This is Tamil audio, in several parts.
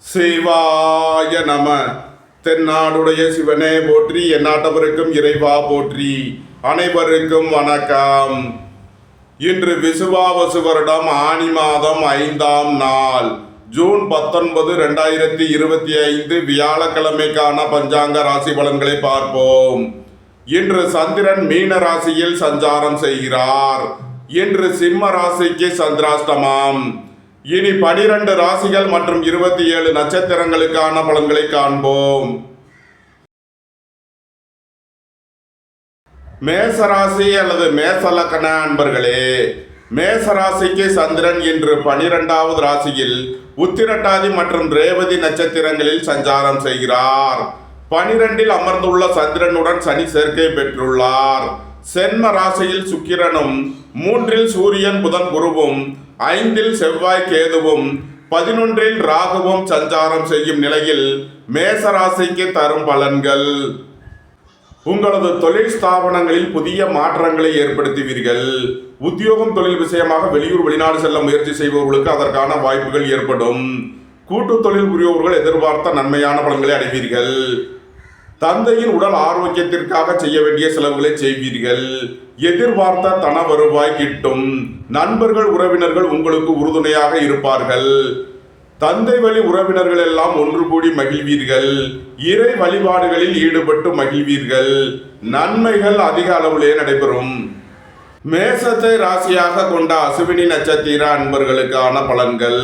சிவாய நம. தென்னாடுடைய சிவனே போற்றி, எந்நாட்டவருக்கும் இறைவா போற்றி. அனைவருக்கும் வணக்கம். இன்று விசுவாவசு வருடம் ஆனி மாதம் 5ஆம் நாள், ஜூன் 19, 2025 வியாழக்கிழமைக்கான பஞ்சாங்க ராசி பலன்களை பார்ப்போம். இன்று சந்திரன் மீன ராசியில் சஞ்சாரம் செய்கிறார். இன்று சிம்ம ராசிக்கு சந்திராஷ்டமம். இனி 12 ராசிகள் மற்றும் 27 நட்சத்திரங்களுக்கான பலன்களை காண்போம். மேசராசி அல்லது மேசலக்கண அன்பர்களே, மேசராசிக்கு சந்திரன் இன்று 12வது ராசியில் உத்திரட்டாதி மற்றும் ரேவதி நட்சத்திரங்களில் சஞ்சாரம் செய்கிறார். 12இல் அமர்ந்துள்ள சந்திரனுடன் சனி சேர்க்கை பெற்றுள்ளார். சென்ம ராசியில் சுக்கிரனும், 3இல் சூரியன் புதன் குருவும், 5இல் செவ்வாய் கேதுவும், 11இல் ராகுவும் சஞ்சாரம் செய்யும் நிலையில் மேசராசிக்கு தரும் பலன்கள். உங்களது தொழில் ஸ்தாபனங்களில் புதிய மாற்றங்களை ஏற்படுத்துவீர்கள். உத்தியோகம் தொழில் விஷயமாக வெளியூர் வெளிநாடு செல்ல முயற்சி செய்பவர்களுக்கு அதற்கான வாய்ப்புகள் ஏற்படும். கூட்டு தொழில் புரிபவர்கள் எதிர்பார்த்த நன்மையான பலன்களை அடைவீர்கள். தந்தையின் உடல் ஆரோக்கியத்திற்காக செய்ய வேண்டிய செலவுகளை செய்வீர்கள். எதிர்பார்த்த தன வருவாய் கிட்டும். நண்பர்கள் உறவினர்கள் உங்களுக்கு உறுதுணையாக இருப்பார்கள். தந்தை வழி உறவினர்கள் எல்லாம் ஒன்று கூடி மகிழ்வீர்கள். இறை வழிபாடுகளில் ஈடுபட்டு மகிழ்வீர்கள். நன்மைகள் அதிக அளவிலே நடைபெறும். மேசத்தை ராசியாக கொண்ட அசுவினி நட்சத்திர அன்பர்களுக்கான பலன்கள்.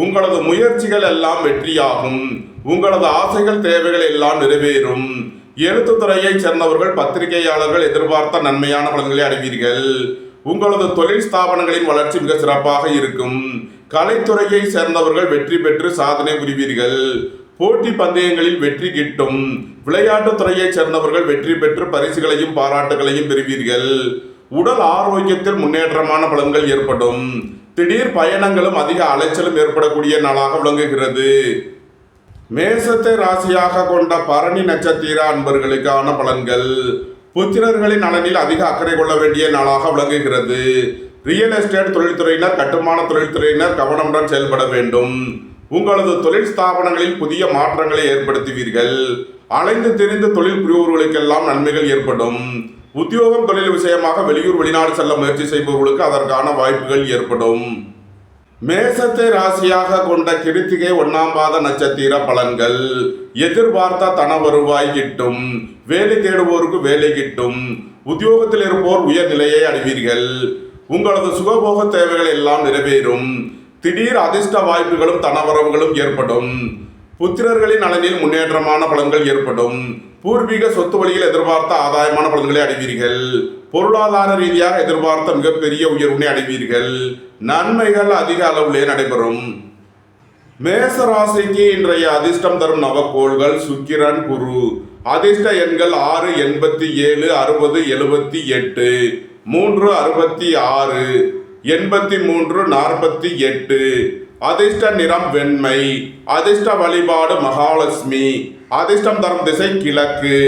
உங்களது முயற்சிகள் எல்லாம் வெற்றியாகும். உங்களது ஆசைகள் தேவைகள் எல்லாம் நிறைவேறும். எழுத்துத்துறையை சேர்ந்தவர்கள் பத்திரிகையாளர்கள் எதிர்பார்த்த நன்மையான பலன்களை அடைவீர்கள். உங்களது தொழில் ஸ்தாபனங்களின் வளர்ச்சி மிக சிறப்பாக இருக்கும். கலைத்துறையை சேர்ந்தவர்கள் வெற்றி பெற்று சாதனை புரிவீர்கள். போட்டி பந்தயங்களில் வெற்றி கிட்டும். விளையாட்டுத் துறையை சேர்ந்தவர்கள் வெற்றி பெற்று பரிசுகளையும் பாராட்டுகளையும் பெறுவீர்கள். உடல் ஆரோக்கியத்தில் முன்னேற்றமான பலன்கள் ஏற்படும். திடீர் பயணங்களும் அதிக அலைச்சலும் ஏற்படக்கூடிய நாளாக விளங்குகிறது. மேசத்தை ராசியாக கொண்ட பரணி நட்சத்திர அன்பர்களுக்கான பலன்கள். புத்திரர்களின் நலனில் அதிக அக்கறை கொள்ள வேண்டிய நாளாக விளங்குகிறது. ரியல் எஸ்டேட் தொழில்துறையினர், கட்டுமான தொழில்துறையினர் கவனமுடன் செயல்பட வேண்டும். உங்களது தொழில் ஸ்தாபனங்களில் புதிய மாற்றங்களை ஏற்படுத்துவீர்கள். அலைந்து திரிந்து தொழில் புரிபவர்களுக்கெல்லாம் நன்மைகள் ஏற்படும். உத்தியோகம் தொழில் விஷயமாக வெளியூர் வெளிநாடு செல்ல முயற்சி செய்பவர்களுக்கு அதற்கான வாய்ப்புகள் ஏற்படும். மேசத்தை ராசியாக கொண்ட கிருத்திகை 1ஆம் பாத நட்சத்திர பலன்கள். எதிர்பார்த்த தன வருவாய் கிட்டும். வேலை தேடுவோருக்கு வேலை கிட்டும். உத்தியோகத்தில் இருப்போர் உயர் நிலையை அடைவீர்கள். உங்களது சுகபோக தேவைகள் எல்லாம் நிறைவேறும். திடீர் அதிர்ஷ்ட வாய்ப்புகளும் தனவரவுகளும் ஏற்படும். புத்திரர்களின் நலனில் முன்னேற்றமான பலன்கள் ஏற்படும். பூர்வீக சொத்து வழியில் எதிர்பார்த்த ஆதாயமான பலன்களை அடைவீர்கள். பொருளாதார ரீதியாக எதிர்பார்த்த மிகப்பெரிய உயர்வினை அடைவீர்கள். நன்மைகள் அதிக அளவிலே நடைபெறும். மேசராசிக்கு இன்றைய அதிர்ஷ்டம் தரும் நவக்கோள்கள் சுக்கிரன், குரு. அதிர்ஷ்ட எண்கள் 6, 87, 60, 78, 3, 66, 83, 48. அதிர்ஷ்ட நிறம் வெண்மை. அதிர்ஷ்ட வழிபாடு மகாலட்சுமி. அதிர்ஷ்டம் தரும் திசை கிழக்கு.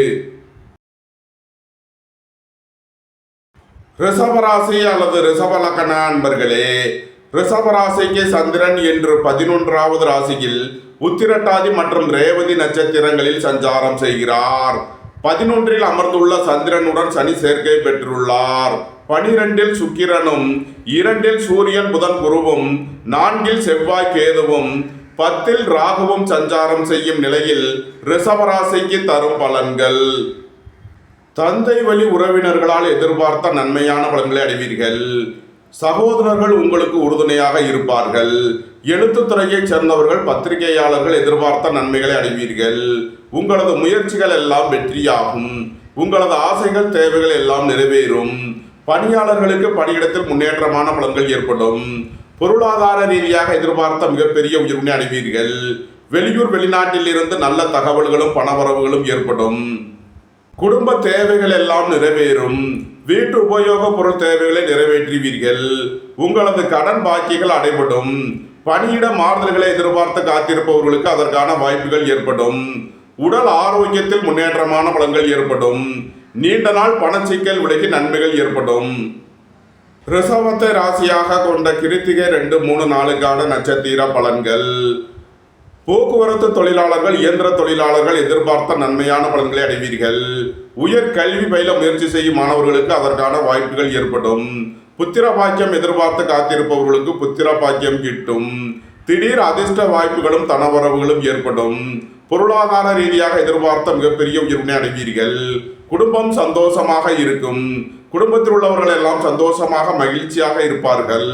ரிஷபராசி அல்லது ரிஷபலக்கண அன்பர்களே, ரிஷபராசிக்கு சந்திரன் என்று 11வது ராசியில் உத்திரட்டாதி மற்றும் ரேவதி நட்சத்திரங்களில் சஞ்சாரம் செய்கிறார். 11இல் அமர்ந்துள்ள சந்திரனுடன் சனி சேர்க்கை பெற்றுள்ளார். 12இல் சுக்கிரனும், 2இல் சூரியன் புதன் குருவும், 4இல் செவ்வாய் கேதுவும், 10இல் ராகுவும் சஞ்சாரம் செய்யும் நிலையில் ரிஷபராசிக்கு தரும் பலன்கள். தந்தை வழி உறவினர்களால் எதிர்பார்த்த நன்மையான பலன்களை அடைவீர்கள். சகோதரர்கள் உங்களுக்கு உறுதுணையாக இருப்பார்கள். எழுத்துத்துறையை சேர்ந்தவர்கள் பத்திரிகையாளர்கள் எதிர்பார்த்த நன்மைகளை அடைவீர்கள். உங்களது முயற்சிகள் எல்லாம் வெற்றியாகும். உங்களது ஆசைகள் தேவைகள் எல்லாம் நிறைவேறும். பணியாளர்களுக்கு பணியிடத்தில் முன்னேற்றமான பலன்கள் ஏற்படும். பொருளாதார ரீதியாக எதிர்பார்த்த மிகப்பெரிய உயர்வினை அடைவீர்கள். வெளியூர் வெளிநாட்டில் இருந்து நல்ல தகவல்களும் பணவரவுகளும் ஏற்படும். குடும்ப தேவைகள் எல்லாம் நிறைவேறும். வீட்டு உபயோக பொருள் தேவைகளை நிறைவேற்றுவீர்கள். உங்களது கடன் பாக்கிகள் அடைபடும். பணியிட மாறுதல்களை எதிர்பார்த்து காத்திருப்பவர்களுக்கு அதற்கான வாய்ப்புகள் ஏற்படும். உடல் ஆரோக்கியத்தில் முன்னேற்றமான பலன்கள் ஏற்படும். நீண்ட நாள் பணச்சிக்கல் விலகி நன்மைகள் ஏற்படும். ரிஷபத்தை ராசியாக கொண்ட கிருத்திகை 2, 3, 4க்கான நட்சத்திர பலன்கள். போக்குவரத்து தொழிலாளர்கள், இயந்திர தொழிலாளர்கள் எதிர்பார்த்த நன்மையான பலன்களை அடைவீர்கள். உயர் கல்வி பயில முயற்சி செய்யும் மாணவர்களுக்கு அதற்கான வாய்ப்புகள் ஏற்படும். புத்திர பாக்கியம் எதிர்பார்த்து காத்திருப்பவர்களுக்கு புத்திர பாக்கியம் கிட்டும். திடீர் அதிர்ஷ்ட வாய்ப்புகளும் தனவரவுகளும் ஏற்படும். பொருளாதார ரீதியாக எதிர்பார்த்த மிகப்பெரிய உயர்வினை அடைவீர்கள். குடும்பம் சந்தோஷமாக இருக்கும். குடும்பத்தில் உள்ளவர்கள் எல்லாம் சந்தோஷமாக மகிழ்ச்சியாக இருப்பார்கள்.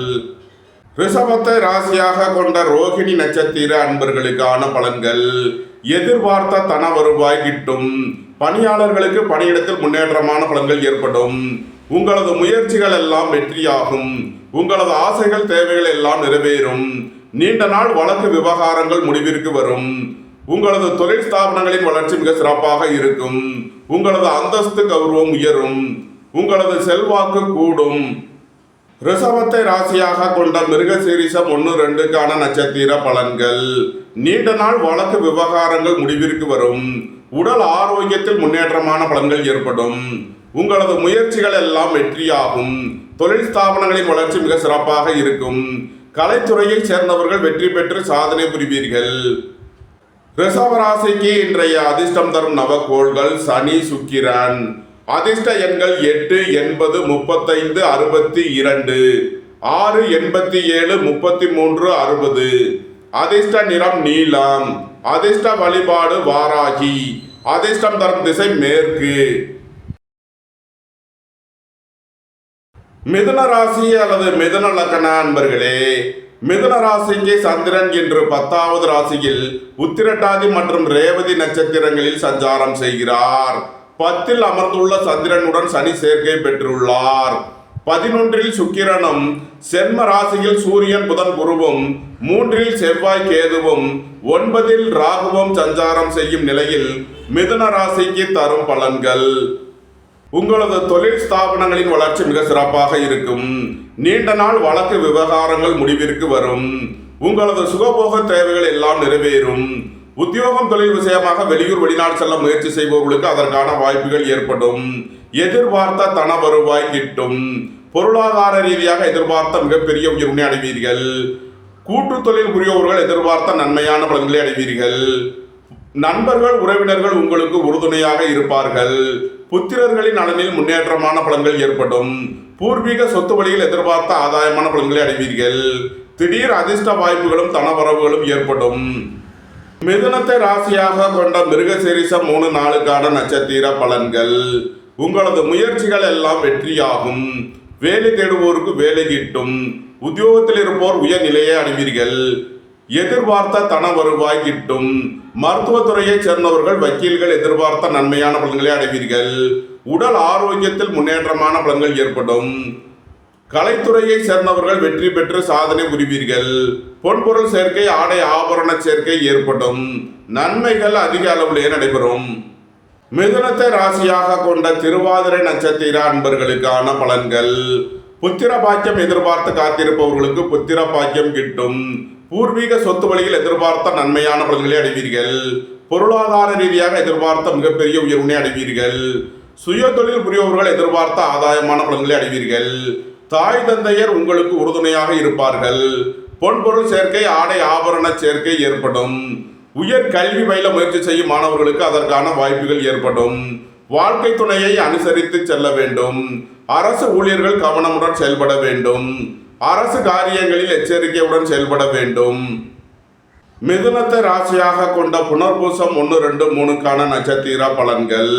ரிஷபத்தை ராசியாக கொண்ட ரோகிணி நட்சத்திர அன்பர்களுக்கான பலன்கள். எதிர்பார்த்த தன வருவாய் கிட்டும். பணியாளர்களுக்கு பணியிடத்தில் முன்னேற்றமான பலன்கள் ஏற்படும். உங்களது முயற்சிகள் எல்லாம் வெற்றியாகும். உங்களது ஆசைகள், தேவைகள் எல்லாம் நிறைவேறும். நீண்ட நாள் வழக்கு விவகாரங்கள் முடிவிற்கு வரும். உங்களது தொழில் ஸ்தாபனங்களின் வளர்ச்சி மிக சிறப்பாக இருக்கும். உங்களது அந்தஸ்து, கௌரவம் உயரும். உங்களது செல்வாக்கு கூடும். ரிஷபத்தை ராசியாக கொண்ட மிருகசீரிஷம் 1-2க்கான நட்சத்திர பலன்கள். நீண்ட நாள் வழக்கு விவகாரங்கள் முடிவிற்கு வரும். உடல் ஆரோக்கியத்தில் முன்னேற்றமான பலன்கள் ஏற்படும். உங்களது முயற்சிகள் எல்லாம் வெற்றியாகும். தொழில் ஸ்தாபனங்களின் வளர்ச்சி மிக சிறப்பாக இருக்கும். கலைத்துறையை சேர்ந்தவர்கள் வெற்றி பெற்று சாதனை புரிவீர்கள். ரிஷபராசிக்கு இன்றைய அதிர்ஷ்டம் தரும் நவக்கோள்கள் சனி, சுக்கிரன். அதிர்ஷ்ட எண்கள் 8, 80, 35, 62, 6, 87, 33, 60. அதிர்ஷ்ட நிறம் நீலம். அதிர்ஷ்ட வழிபாடு வாராகி. அதிர்ஷ்டம் தரும் திசை மேற்கு. மிதுன ராசி அல்லது மிதுன லக்ன அன்பர்களே, மிதுன ராசிக்கு சந்திரன் இன்று 10வது ராசியில் உத்திரட்டாதி மற்றும் ரேவதி நட்சத்திரங்களில் சஞ்சாரம் செய்கிறார். 10ல் அமர்ந்துள்ள சந்திரனுடன் சனி சேர்க்கை பெற்றுள்ளார். 11ல் சுக்கிரனும், சென்ம ராசியில் சூரியன், புதன், குருவும், 3ல் செவ்வாய், கேதுவும், 9ல் ராகுவும் சஞ்சாரம் செய்யும் நிலையில் மிதுன ராசிக்கு தரும் பலன்கள். உங்களது தொழில் ஸ்தாபனங்களின் வளர்ச்சி மிக சிறப்பாக இருக்கும். நீண்ட நாள் வழக்கு விவகாரங்கள் முடிவிற்கு வரும். உங்களது சுகபோக தேவைகள் எல்லாம் நிறைவேறும். உத்தியோகம், தொழில் விஷயமாக வெளியூர், வெளிநாடு செல்ல முயற்சி செய்பவர்களுக்கு அதற்கான வாய்ப்புகள் ஏற்படும். எதிர்பார்த்த தன வருவாய் கிட்டும். பொருளாதார ரீதியாக எதிர்பார்த்த மிகப்பெரிய உயர்வினை அடைவீர்கள். கூட்டு தொழில் புரியவர்கள் எதிர்பார்த்த நன்மையான பலன்களை அடைவீர்கள். நண்பர்கள், உறவினர்கள் உங்களுக்கு உறுதுணையாக இருப்பார்கள். புத்திரர்களின் நலனில் முன்னேற்றமான பலன்கள் ஏற்படும். பூர்வீக சொத்து வழியில் எதிர்பார்த்த ஆதாயமான பலன்களை அடைவீர்கள். திடீர் அதிர்ஷ்ட வாய்ப்புகளும் தனவரவுகளும் ஏற்படும். மிதுனத்தை ராசியாக கொண்ட மிருகசீரிஷம் 3-4க்கான நட்சத்திர பலன்கள். உங்களது முயற்சிகள் எல்லாம் வெற்றியாகும். வேலை தேடுவோருக்கு வேலை கிட்டும். உத்தியோகத்தில் இருப்போர் உயர் நிலையை அடைவீர்கள். எதிர்பார்த்த தன வருவாய் கிட்டும். மருத்துவத்துறையை சேர்ந்தவர்கள், வக்கீல்கள் எதிர்பார்த்த நன்மையான பலன்களை அடைவீர்கள். உடல் ஆரோக்கியத்தில் முன்னேற்றமான பலன்கள் ஏற்படும். கலைத்துறையை சேர்ந்தவர்கள் வெற்றி பெற்று சாதனை புரிவீர்கள். பொன்பொருள் சேர்க்கை, ஆடை ஆபரண சேர்க்கை ஏற்படும். நன்மைகள் அதிக அளவிலே நடைபெறும். மிதுனத்தை ராசியாக கொண்ட திருவாதிரை நட்சத்திர அன்பர்களுக்கான பலன்கள். புத்திர பாக்கியம் எதிர்பார்த்து காத்திருப்பவர்களுக்கு புத்திர பாக்கியம் கிட்டும். பூர்வீக சொத்து வழியில் எதிர்பார்த்த நன்மையான பலன்களை அடைவீர்கள். பொருளாதார ரீதியாக எதிர்பார்த்த மிகப்பெரிய உயர்வினை அடைவீர்கள். சுய தொழில் புரியவர்கள் எதிர்பார்த்த ஆதாயமான பலன்களை அடைவீர்கள். தாய் தந்தையர் உங்களுக்கு உறுதுணையாக இருப்பார்கள். பொன்பொருள் சேர்க்கை, ஆடை ஆபரண சேர்க்கை ஏற்படும். உயர் கல்வி பயில முயற்சி செய்யும் மாணவர்களுக்கு அதற்கான வாய்ப்புகள் ஏற்படும். வாழ்க்கை துணையை அனுசரித்து செல்ல வேண்டும். அரசு ஊழியர்கள் கவனமுடன் செயல்பட வேண்டும். அரசு காரியங்களில் எச்சரிக்கையுடன் செயல்பட வேண்டும். மிதுனத்தை ராசியாக கொண்ட புனர்பூசம் 1-2-3க்கான நட்சத்திர பலன்கள்.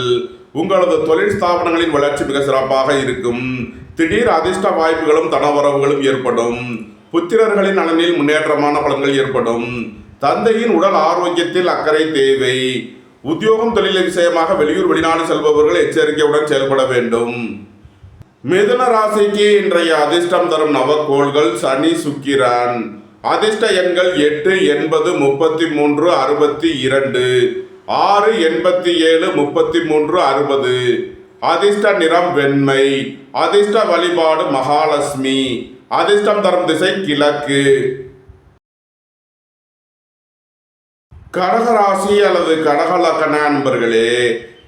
உங்களது தொழில் ஸ்தாபனங்களின் வளர்ச்சி மிக சிறப்பாக இருக்கும். திடீர் அதிர்ஷ்ட வாய்ப்புகளும் தனவரவுகளும் ஏற்படும். புத்திரர்களின் நலனில் முன்னேற்றமான பலன்கள் ஏற்படும். தந்தையின் உடல் ஆரோக்கியத்தில் அக்கறை தேவை. உத்தியோகம், தொழில் விஷயமாக வெளியூர், வெளிநாடு செல்பவர்கள் எச்சரிக்கையுடன் செயல்பட வேண்டும். மிதுன ராசிக்கு இன்றைய அதிர்ஷ்டம் தரும் நவக்கோள்கள் சனி, சுக்கிரன். அதிர்ஷ்ட எண்கள் 8, 80, 33, 62, 6, 87, 33, 60. அதிர்ஷ்ட நிறம் வெண்மை. அதிர்ஷ்ட வழிபாடு மகாலட்சுமி. அதிர்ஷ்டம் தரும் திசை கிழக்கு. கடகராசி அல்லது கடக லக்ன அன்பர்களே,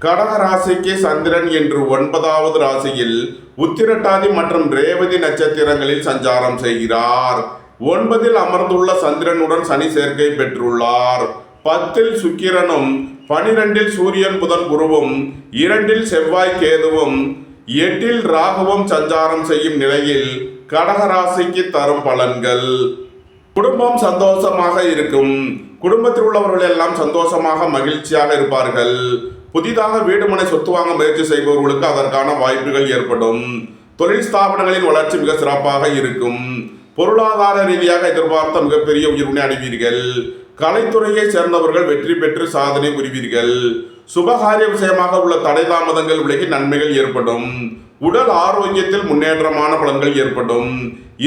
கடகராசிக்கு சந்திரன் என்று 9வது ராசியில் உத்திரட்டாதி மற்றும் ரேவதி நட்சத்திரங்களில் சஞ்சாரம் செய்கிறார். 9ல் அமர்ந்துள்ள சந்திரனுடன் சனி சேர்க்கை பெற்றுள்ளார். 10ல் சுக்கிரனும் 12ல் சூரியன் புதன் குருவும் 2ல் செவ்வாய் கேதுவும் 8ல் ராகுவும் சஞ்சாரம் செய்யும் நிலையில் கடகராசிக்கு தரும் பலன்கள். குடும்பம் சந்தோஷமாக இருக்கும். குடும்பத்தில் உள்ளவர்கள் எல்லாம் சந்தோஷமாக மகிழ்ச்சியாக இருப்பார்கள். புதிதாக வீடுமனை சொத்து வாங்க முயற்சி செய்பவர்களுக்கு அதற்கான வாய்ப்புகள் ஏற்படும். தொழில் ஸ்தாபனங்களின் வளர்ச்சி மிக சிறப்பாக இருக்கும். பொருளாதார ரீதியாக எதிர்பார்த்த மிகப்பெரிய உயர்வினை அடைவீர்கள். கலைத்துறையை சேர்ந்தவர்கள் வெற்றி பெற்று சாதனை புரிவீர்கள். சுபகாரிய விஷயமாக உள்ள தடை தாமதங்கள் விலகி நன்மைகள் ஏற்படும். உடல் ஆரோக்கியத்தில் முன்னேற்றமான பலன்கள் ஏற்படும்.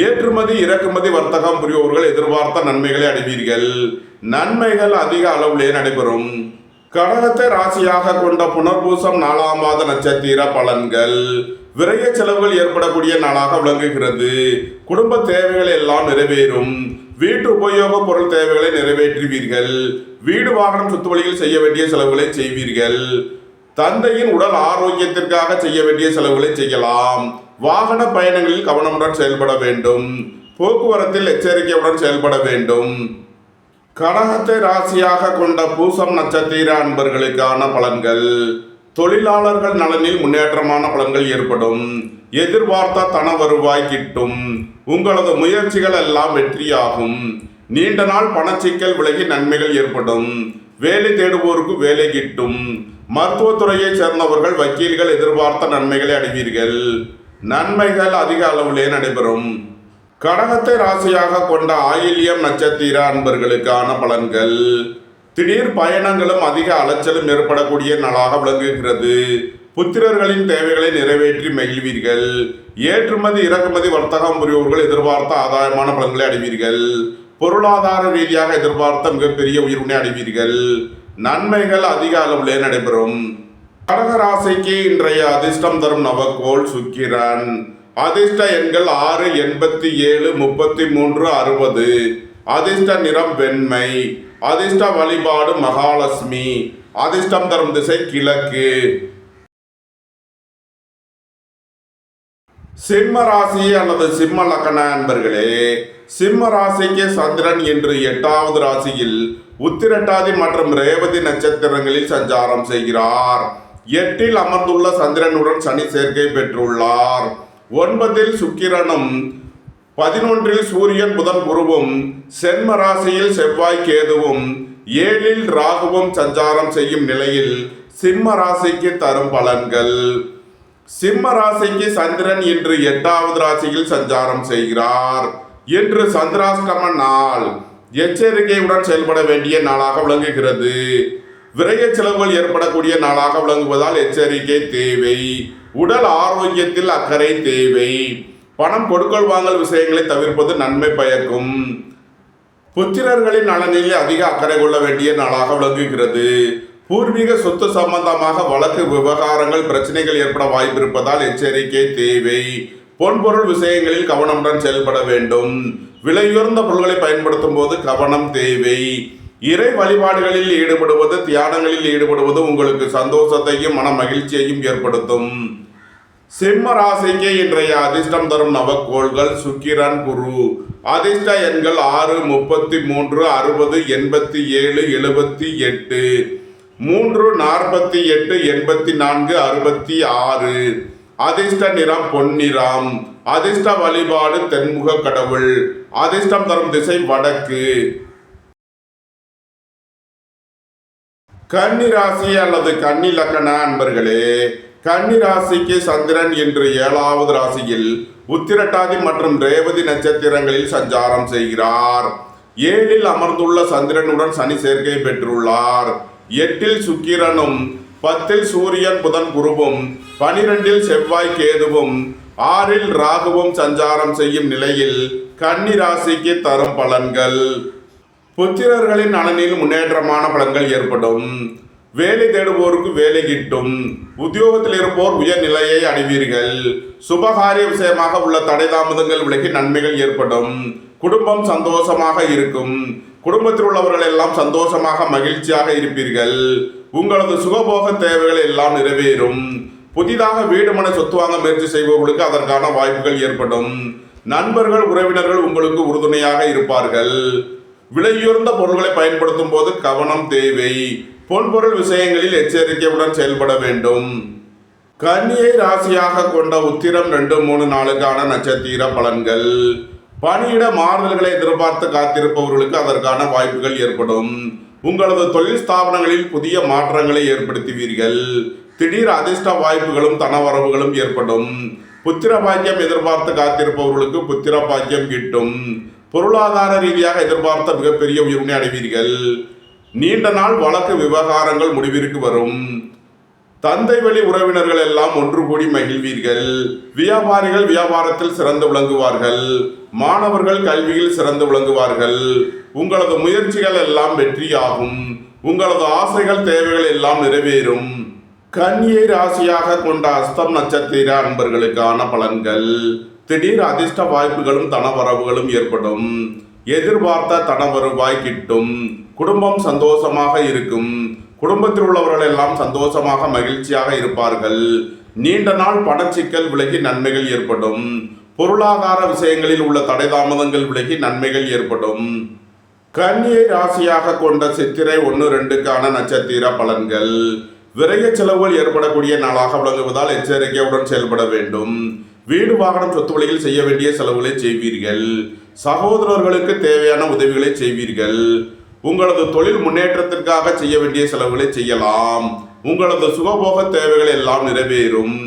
ஏற்றுமதி இறக்குமதி வர்த்தகம் புரிபவர்கள் எதிர்பார்த்த நன்மைகளை அடைவீர்கள். நன்மைகள் அதிக அளவிலே நடைபெறும். கடகத்தை ராசியாக கொண்ட புனர்பூசம் 4ஆம் மாத நட்சத்திர பலன்கள். விரைய செலவுகள் ஏற்படக்கூடிய நாளாக விளங்குகிறது. குடும்ப தேவைகள் எல்லாம் நிறைவேறும். வீட்டு உபயோக பொருள் தேவைகளை நிறைவேற்றுவீர்கள். வீடு வாகனம் சொத்து வழியில் செய்ய வேண்டிய செலவுகளை செய்வீர்கள். தந்தையின் உடல் ஆரோக்கியத்திற்காக செய்ய வேண்டிய செலவுகளை செய்யலாம். வாகன பயணங்களில் கவனமுடன் செயல்பட வேண்டும். போக்குவரத்தில் எச்சரிக்கையுடன் செயல்பட வேண்டும். கடகத்தை ராசியாக கொண்ட பூசம் நட்சத்திர அன்பர்களுக்கான பலன்கள். தொழிலாளர்கள் நலனில் முன்னேற்றமான பலன்கள் ஏற்படும். எதிர்பார்த்த தன வருவாய் கிட்டும். உங்களது முயற்சிகள் எல்லாம் வெற்றியாகும். நீண்ட நாள் பணச்சிக்கல் விலகி நன்மைகள் ஏற்படும். வேலை தேடுவோருக்கு வேலை கிட்டும். மருத்துவத்துறையை சேர்ந்தவர்கள் வக்கீல்கள் எதிர்பார்த்த நன்மைகளை அடைவீர்கள். நன்மைகள் அதிக அளவிலே நடைபெறும். கடகத்தை ராசியாக கொண்ட ஆயில்யம் நட்சத்திர அன்பர்களுக்கான பலன்கள். திடீர் பயணங்களும் அதிக அலைச்சலும் ஏற்படக்கூடிய நாளாக விளங்குகிறது. புத்திரர்களின் தேவைகளை நிறைவேற்றி மகிழ்வீர்கள். ஏற்றுமதி இறக்குமதி வர்த்தகம் புரிபவர்கள் எதிர்பார்த்த ஆதாயமான பலன்களை அடைவீர்கள். பொருளாதார ரீதியாக எதிர்பார்த்த மிகப்பெரிய உயர்வினை அடைவீர்கள். நன்மைகள் அதிக அளவிலே நடைபெறும். கடகராசிக்கு இன்றைய அதிர்ஷ்டம் தரும் நவக்கோள் சுக்கிரன். அதிர்ஷ்ட எண்கள் 6, 87, 33, 60. அதிர்ஷ்ட நிறம் வெண்மை. அதிர்ஷ்ட வழிபாடு மகாலட்சுமி. அதிர்ஷ்டம் தரும் திசை கிழக்கு. சிம்ம ராசி அல்லது சிம்ம லக்ன அன்பர்களே, சிம்ம ராசிக்கு சந்திரன் என்று 8வது ராசியில் உத்திரட்டாதி மற்றும் ரேவதி நட்சத்திரங்களில் சஞ்சாரம் செய்கிறார். 8ல் அமர்ந்துள்ள சந்திரனுடன் சனி சேர்க்கை பெற்றுள்ளார். 9ல் சுக்கிரனும் 11ல் சூரியன் புதன் குருவும் சென்ம ராசியில் செவ்வாய் கேதுவும் 7ல் ராகுவும் சஞ்சாரம் செய்யும் நிலையில் சிம்ம ராசிக்கு தரும் பலன்கள். சிம்ம ராசிக்கு சந்திரன் இன்று 8வது ராசியில் சஞ்சாரம் செய்கிறார். இன்று சந்திராஷ்டம நாள். எச்சரிக்கையுடன் செயல்பட வேண்டிய நாளாக விளங்குகிறது. விரைய செலவுகள் ஏற்படக்கூடிய நாளாக விளங்குவதால் எச்சரிக்கை தேவை. உடல் ஆரோக்கியத்தில் அக்கறை தேவை. பணம் கொடுக்கல் வாங்கல் விஷயங்களை தவிர்ப்பது நன்மை பயக்கும். புத்திரர்களின் நலனில் அதிக அக்கறை கொள்ள வேண்டிய நாளாக விளங்குகிறது. பூர்வீக சொத்து சம்பந்தமாக வழக்கு விவகாரங்கள் பிரச்சனைகள் ஏற்பட வாய்ப்பு இருப்பதால் எச்சரிக்கை தேவை. பொன்பொருள் விஷயங்களில் கவனமுடன் செயல்பட வேண்டும். விலையுயர்ந்த பொருட்களை பயன்படுத்தும் போது கவனம் தேவை. இறை வழிபாடுகளில் ஈடுபடுவது தியானங்களில் ஈடுபடுவது உங்களுக்கு சந்தோஷத்தையும் மன மகிழ்ச்சியையும் ஏற்படுத்தும். சிம்ம ராசிக்கு இன்றைய அதிர்ஷ்டம் தரும் நவக்கோள்கள் சுக்கிரன் குரு. அதிர்ஷ்ட எண்கள் 6, 33, 60, 87, 78, 3, 48, 84, 66. அதிர்ஷ்ட நிறம் பொன்னிறம். அதிர்ஷ்ட வழிபாடு தென்முக கடவுள். அதிர்ஷ்டம் தரும் திசை வடக்கு. கன்னி ராசி அல்லது கன்னி லக்ன அன்பர்களே, கன்னி ராசிக்கு சந்திரன் இன்று 7வது ராசியில் உத்திரட்டாதி மற்றும் ரேவதி நட்சத்திரங்களில் சஞ்சாரம் செய்கிறார். 7ல் அமர்ந்துள்ள சந்திரனுடன் சனி சேர்க்கை பெற்றுள்ளார். 8ல் சுக்கிரனும் 10ல் சூரியன் புதன் குருவும் 12ல் செவ்வாய் கேதுவும் 6ல் ராகுவும் சஞ்சாரம் செய்யும் நிலையில் கன்னி ராசிக்கு தரும் பலன்கள். புத்திரர்களின் நலனில் முன்னேற்றமான பலன்கள் ஏற்படும். வேலை தேடுவோருக்கு வேலை கிட்டும். உத்தியோகத்தில் இருப்போர் உயர்நிலையை அடைவீர்கள். சுபகாரிய விஷயமாக உள்ள தடை தாமதங்கள் விலகி நன்மைகள் ஏற்படும். குடும்பம் சந்தோஷமாக இருக்கும். குடும்பத்தில் உள்ளவர்கள் எல்லாம் சந்தோஷமாக மகிழ்ச்சியாக இருப்பீர்கள். உங்களது சுகபோக தேவைகள் எல்லாம் நிறைவேறும். புதிதாக வீடு மனை சொத்து வாங்க முயற்சி செய்பவர்களுக்கு அதற்கான வாய்ப்புகள் ஏற்படும். நண்பர்கள் உறவினர்கள் உங்களுக்கு உறுதுணையாக இருப்பார்கள். விலையுயர்ந்த பொருட்களை பயன்படுத்தும் போது கவனம் தேவை. பொன்பொருள் விஷயங்களில் எச்சரிக்கையுடன் செயல்பட வேண்டும். கன்னியை ராசியாக கொண்ட உத்திரம் 2-3 நாளுக்கான நட்சத்திர பலன்கள். பணியிட மாறுதல்களை எதிர்பார்த்து காத்திருப்பவர்களுக்கு அதற்கான வாய்ப்புகள் ஏற்படும். உங்களது தொழில் ஸ்தாபனங்களில் புதிய மாற்றங்களை ஏற்படுத்துவீர்கள். திடீர் அதிர்ஷ்ட வாய்ப்புகளும் தனவரவுகளும் ஏற்படும். புத்திர பாக்கியம் எதிர்பார்த்து காத்திருப்பவர்களுக்கு புத்திர பாக்கியம் கிட்டும். பொருளாதார ரீதியாக எதிர்பார்த்த மிகப்பெரிய உயர்வினை அடைவீர்கள். நீண்ட நாள் வழக்கு விவகாரங்கள் முடிவிற்கு வரும். தந்தை வழி உறவினர்கள் எல்லாம் ஒன்று கூடி மகிழ்வீர்கள். வியாபாரிகள் வியாபாரத்தில் சிறந்து விளங்குவார்கள். மாணவர்கள் கல்வியில் சிறந்து விளங்குவார்கள். உங்களது முயற்சிகள் எல்லாம் வெற்றியாகும். உங்களது ஆசைகள் தேவைகள் எல்லாம் நிறைவேறும். கன்னியை ராசியாக கொண்ட அஸ்தம் நட்சத்திர அன்பர்களுக்கான பலன்கள். திடீர் அதிர்ஷ்ட வாய்ப்புகளும் தனவரவுகளும் ஏற்படும். எதிர்பார்த்த தனவருவாய் கிட்டும். குடும்பம் சந்தோஷமாக இருக்கும். குடும்பத்தில் உள்ளவர்கள் எல்லாம் சந்தோஷமாக மகிழ்ச்சியாக இருப்பார்கள். நீண்ட நாள் பணச்சிக்கல் விலகி நன்மைகள் ஏற்படும். பொருளாதார விஷயங்களில் உள்ள தடை தாமதங்கள் விலகி நன்மைகள் ஏற்படும். கன்னியை ராசியாக கொண்ட சித்திரை 1-2க்கான நட்சத்திர பலன்கள். விரைய செலவுகள் ஏற்படக்கூடிய நாளாக விளங்குவதால் எச்சரிக்கையுடன் செயல்பட வேண்டும். வீடு வாகனம் சொத்து வழியில் செய்ய வேண்டிய செலவுகளை செய்வீர்கள். சகோதரர்களுக்கு தேவையான உதவிகளை செய்வீர்கள். உங்களது தொழில் முன்னேற்றத்திற்காக செய்ய வேண்டிய செலவுகளை செய்யலாம். உங்களது சுகபோக தேவைகள் எல்லாம் நிறைவேறும்.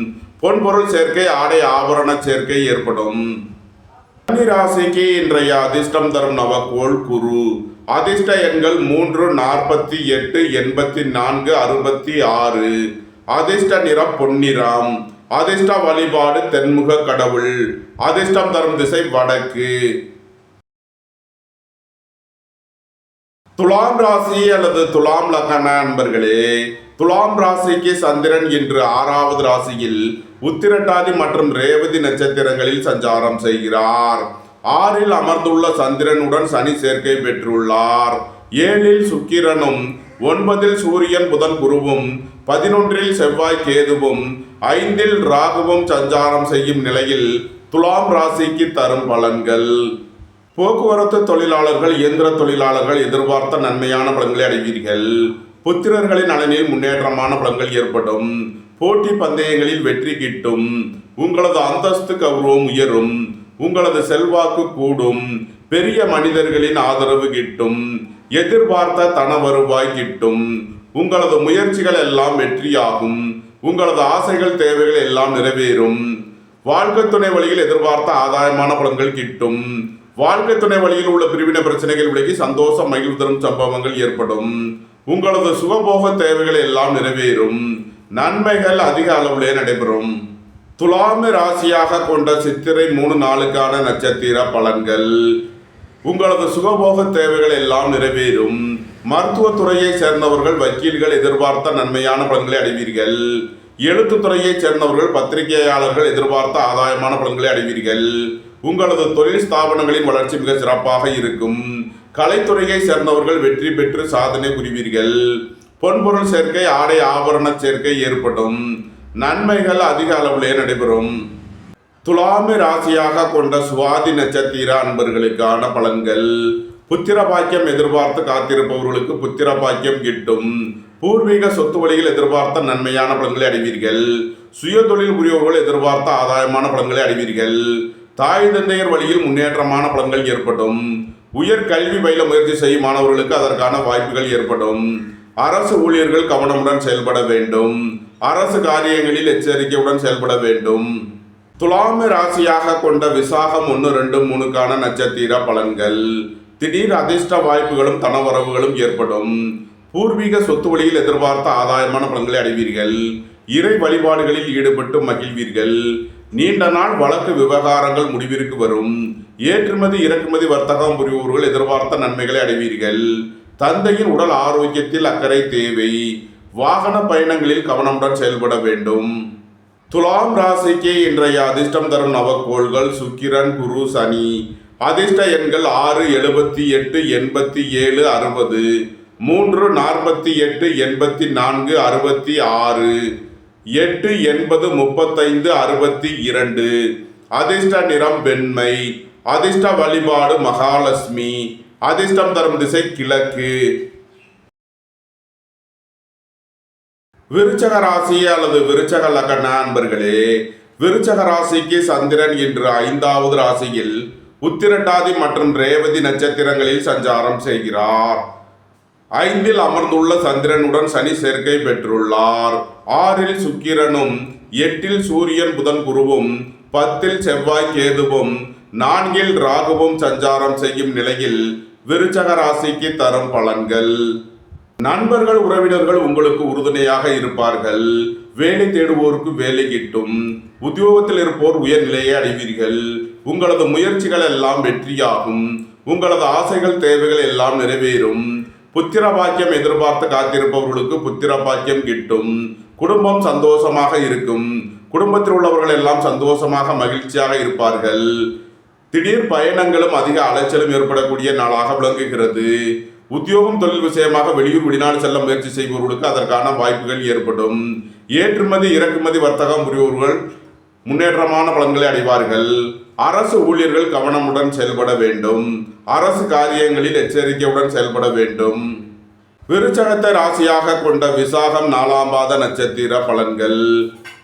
பொன்பொருள் சேர்க்கை ஆடை ஆபரண சேர்க்கை ஏற்படும். கன்னி ராசிக்கு இன்றைய அதிர்ஷ்டம் தரும் நவக்கோள் குரு. அதிர்ஷ்ட எண்கள் 3, 48, 84, 66. அதிர்ஷ்ட நிறம் பொன்னிறம். அதிர்ஷ்ட வழிபாடு தென்முக கடவுள். அதிர்ஷ்டம் தரும் திசை வடக்கு. துலாம் ராசி அல்லது துலாம் லக்ன அன்பர்களே, துலாம் ராசிக்கு சந்திரன் இன்று 6வது ராசியில் உத்திரட்டாதி மற்றும் ரேவதி நட்சத்திரங்களில் சஞ்சாரம் செய்கிறார். 6ல் அமர்ந்துள்ள சந்திரனுடன் சனி சேர்க்கை பெற்றுள்ளார். 7ல் சுக்கிரனும், 9ல் சூரியன் புதன் குருவும், 11ல் செவ்வாய் கேதுவும், 5ல் ராகுவும் சஞ்சாரம் செய்யும் நிலையில் துலாம் ராசிக்கு தரும் பலன்கள். போக்குவரத்து தொழிலாளர்கள் இயந்திர தொழிலாளர்கள் எதிர்பார்த்த நன்மையான பலன்களை அடைவீர்கள். புத்திரர்களின் நலனில் முன்னேற்றமான பலன்கள் ஏற்படும். போட்டி பந்தயங்களில் வெற்றி கிட்டும். உங்களது அந்தஸ்து கௌரவம் உயரும். உங்களது செல்வாக்கு கூடும். பெரிய மனிதர்களின் ஆதரவு கிட்டும். எதிர்பார்த்த தன வருவாய் கிட்டும். உங்களது முயற்சிகள் எல்லாம் வெற்றியாகும். உங்களது ஆசைகள் தேவைகள் எல்லாம் நிறைவேறும். வாழ்க்கை துணை வழியில் எதிர்பார்த்த ஆதாயமான பலன்கள் கிட்டும். வாழ்க்கை துணை வழியில் உள்ள பிரிவினை பிரச்சனைகள் விலகி சந்தோஷம் மகிழ்வு தரும் சம்பவங்கள் ஏற்படும். உங்களது சுகபோக தேவைகள் எல்லாம் நிறைவேறும். நன்மைகள் அதிக அளவிலே நடைபெறும். துலாம் ராசியாக கொண்ட சித்திரை 3 நாளுக்கான நட்சத்திர பலன்கள். உங்களது சுகபோக தேவைகள் எல்லாம் நிறைவேறும். மருத்துவத்துறையை சேர்ந்தவர்கள் வக்கீல்கள் எதிர்பார்த்த நன்மையான பலன்களை அடைவீர்கள். எழுத்துத்துறையை சேர்ந்தவர்கள் பத்திரிகையாளர்கள் எதிர்பார்த்த ஆதாயமான பலன்களை அடைவீர்கள். உங்களது தொழில் ஸ்தாபனங்களின் வளர்ச்சி மிக சிறப்பாக இருக்கும். கலைத்துறையை சேர்ந்தவர்கள் வெற்றி பெற்று சாதனை புரிவீர்கள். பொன்பொருள் சேர்க்கை ஆடை ஆபரண சேர்க்கை ஏற்படும். நன்மைகள் அதிக அளவிலே நடைபெறும். துலாமி ராசியாக கொண்ட சுவாதி நட்சத்திர அன்பர்களுக்கான பலன்கள். புத்திர பாக்கியம் எதிர்பார்த்து காத்திருப்பவர்களுக்கு புத்திர பாக்கியம் கிட்டும். பூர்வீக சொத்து வழியில் எதிர்பார்த்த நன்மையான பலன்களை அடைவீர்கள். சுய தொழில் புரியவர்கள் எதிர்பார்த்த ஆதாயமான பலன்களை அடைவீர்கள். தாய் தந்தையர் வழியில் முன்னேற்றமான பலன்கள் ஏற்படும். உயர் கல்வி பயில முயற்சி செய்யும் மாணவர்களுக்கு அதற்கான வாய்ப்புகள் ஏற்படும். அரசு ஊழியர்கள் கவனமுடன் செயல்பட வேண்டும். அரசு காரியங்களில் எச்சரிக்கையுடன் செயல்பட வேண்டும். துலாமி ராசியாக கொண்ட விசாகம் 1-2-3க்கான நட்சத்திர பலன்கள். திடீர் அதிர்ஷ்ட வாய்ப்புகளும் தனவரவுகளும் ஏற்படும். பூர்வீக சொத்து வழியில் எதிர்பார்த்த ஆதாயமான பலன்களை அடைவீர்கள். இறை வழிபாடுகளில் ஈடுபட்டு மகிழ்வீர்கள். நீண்ட நாள் வழக்கு விவகாரங்கள் முடிவிற்கு வரும். ஏற்றுமதி இறக்குமதி வர்த்தகம் புரிபவர்கள் எதிர்பார்த்த நன்மைகளை அடைவீர்கள். தந்தையின் உடல் ஆரோக்கியத்தில் அக்கறை தேவை. வாகன பயணங்களில் கவனமுடன் செயல்பட வேண்டும். துலாம் ராசிக்கு இன்றைய அதிர்ஷ்டம் தரும் நவக்கோள்கள் சுக்கிரன், குரு, சனி. அதிர்ஷ்ட எண்கள் 6, 78, 87, 60. 3, 48, 84, 66. 8, 80, 35, 62. அதிர்ஷ்ட நிறம் வெண்மை. அதிர்ஷ்ட வழிபாடு மகாலட்சுமி. அதிர்ஷ்டம் தரும் திசை கிழக்கு. விருச்சக ராசி அல்லது விருச்சக லக்ன அன்பர்களே, விருச்சக ராசிக்கு சந்திரன் இன்று 5வது ராசியில் உத்திரட்டாதி மற்றும் ரேவதி நட்சத்திரங்களில் சஞ்சாரம் செய்கிறார். 5ல் அமர்ந்துள்ள சந்திரனுடன் சனி சேர்க்கை பெற்றுள்ளார். 6ல் சுக்கிரனும், 8ல் சூரியன் புதன் குருவும், 10ல் செவ்வாய் கேதுவும், 4ல் ராகுவும் சஞ்சாரம் செய்யும் நிலையில் விருச்சக ராசிக்கு தரும் பலன்கள். நண்பர்கள் உறவினர்கள் உங்களுக்கு உறுதுணையாக இருப்பார்கள். வேலை தேடுவோருக்கு வேலை கிட்டும். உத்தியோகத்தில் இருப்போர் உயர்நிலையை அடைவீர்கள். உங்களது முயற்சிகள் எல்லாம் வெற்றியாகும். உங்களது ஆசைகள் தேவைகள் எல்லாம் நிறைவேறும். புத்திர பாக்கியம் எதிர்பார்த்து காத்திருப்பவர்களுக்கு புத்திர பாக்கியம் கிட்டும். குடும்பம் சந்தோஷமாக இருக்கும். குடும்பத்தில் உள்ளவர்கள் எல்லாம் சந்தோஷமாக மகிழ்ச்சியாக இருப்பார்கள். திடீர் பயணங்களும் அதிக அலைச்சலும் ஏற்படக்கூடிய நாளாக விளங்குகிறது. உத்தியோகம் தொழில் விஷயமாக வெளியூர் வெளிநாடு செல்ல முயற்சி செய்பவர்களுக்கு அதற்கான வாய்ப்புகள் ஏற்படும். ஏற்றுமதி இறக்குமதி வர்த்தகம் புரிபவர்கள் முன்னேற்றமான பலன்களை அடைவார்கள். அரசு ஊழியர்கள் கவனமுடன் செயல்பட வேண்டும். அரசு காரியங்களில் எச்சரிக்கையுடன் செயல்பட வேண்டும். விருச்சகத்தை ராசியாக கொண்ட விசாகம் 4ஆம் பாத நட்சத்திர பலன்கள்.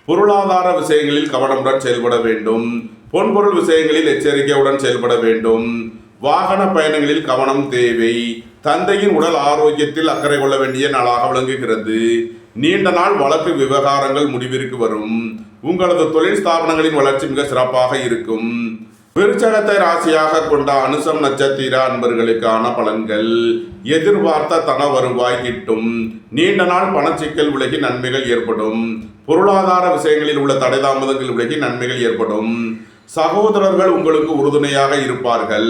பொருளாதார விஷயங்களில் கவனமுடன் செயல்பட வேண்டும். பொன்பொருள் விஷயங்களில் எச்சரிக்கையுடன் செயல்பட வேண்டும். வாகன பயணங்களில் கவனம் தேவை. தந்தையின் உடல் ஆரோக்கியத்தில் அக்கறை கொள்ள வேண்டிய நாளாக விளங்குகிறது. நீண்ட நாள் வழக்கு விவகாரங்கள் முடிவிற்கு வரும். உங்களது தொழில் ஸ்தாபனங்களின் வளர்ச்சி மிக சிறப்பாக இருக்கும். விருச்சகத்தை ராசியாக கொண்ட அனுசம் நட்சத்திர அன்பர்களுக்கான பலன்கள். எதிர்பார்த்த தன வருவாய் கிட்டும். நீண்ட நாள் பணச்சிக்கல் விலகி நன்மைகள் ஏற்படும். பொருளாதார விஷயங்களில் உள்ள தடை தாமதங்கள் விலகி நன்மைகள் ஏற்படும். சகோதரர்கள் உங்களுக்கு உறுதுணையாக இருப்பார்கள்.